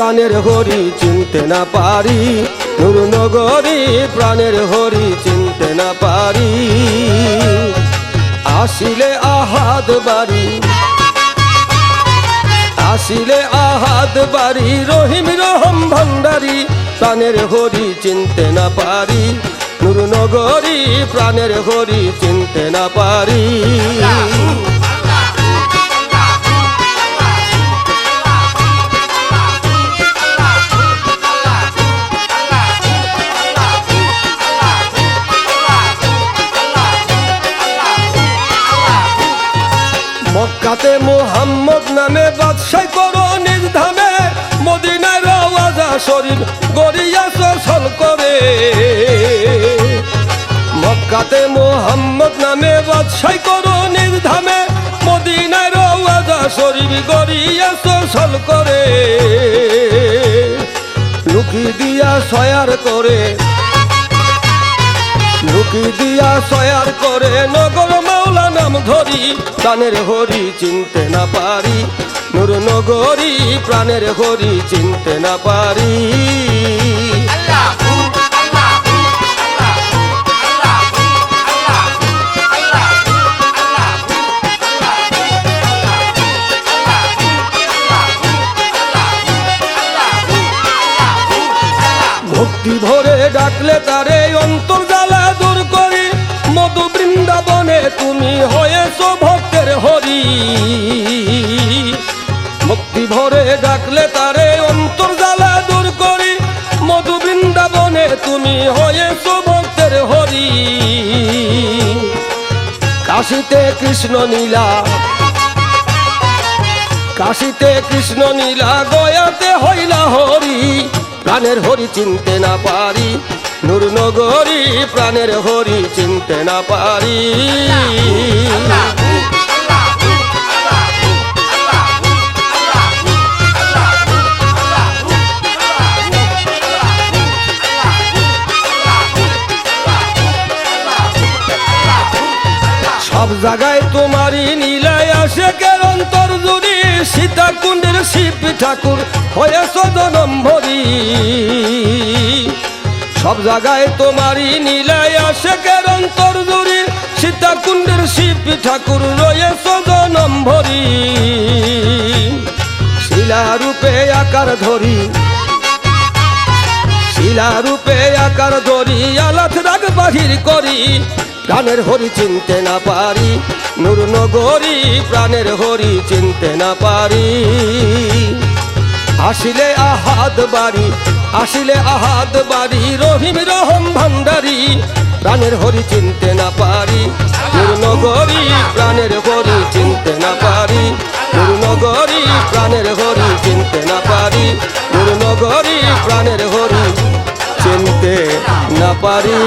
প্রাণের হরি চিনতে না পারি, নূর নগরী প্রাণের হরি চিনতে না পারি। আসিলে আহাদ বাড়ি, আসিলে আহাদ বাড়ি, রহিম রহম ভান্ডারী, প্রাণের হরি চিনতে না পারি, নূর নগরী প্রাণের হরি চিনতে না পারি। মক্কাতে মুহাম্মদ নামে বাদশাহ করো নিজ ধামে, মদিনায় রওজা শরীফ গড়িয়াছ ছল করে। মক্কাতে মুহাম্মদ নামে বাদশাহ করো নিজ ধামে, মদিনায় রওজা শরীফ গড়িয়াছ ছল করে। লুকি দিয়া সয়ার করে, লুকি দিয়া সয়ার করে, নগর মাওলা নাম ধরি, প্রাণের হরি চিনতে না পারি, নূর নগরী প্রাণের হরি চিনতে না পারি। ভক্তি ভরে ডাকলে তারে অন্তর জ্বালা দূর করি, মধু বৃন্দাবনে তুমি হয়েছ ভক্তের হরি। ভক্তি ভরে ডাকলে তারে অন্তর জ্বালা দূর করি, মধু বৃন্দাবনে তুমি হয়েছ ভক্তের হরি। কাশীতে কৃষ্ণ নীলা, কাশীতে কৃষ্ণ নীলা, গয়াতে হইলা হরি, প্রাণের হরি চিনতে না পারি, নূর নগরী প্রাণের হরি চিনতে না পারি। সব জায়গায় তোমারই নীলায় আসে কের অন্তর জুড়ি, সীতা কুণ্ডের শিব ঠাকুর হয়েছ জনম ভরি। সব জায়গায় তোমারই নীলায় আসে কের অন্তর জুড়ি, সীতা কুণ্ডের শিব ঠাকুর রয়েছ জনম ভরি। শিলা রূপে আকার ধরি, শিলা রূপে আকার ধরি, আলাথ রাগ বাহির করি, প্রাণের হরি চিনতে না পারি, নূর নগরী প্রাণের হরি চিনতে না পারি। আসিলে আহাদ বাড়ি, আসিলে আহাদ বাড়ি, রহিম রহম ভান্ডারী, প্রাণের হরি চিনতে না পারি, নূর নগরী প্রাণের হরি চিনতে না পারি, নূর নগরী প্রাণের হরি চিনতে না পারি, নূর নগরী প্রাণের হরি চিনতে না পারি।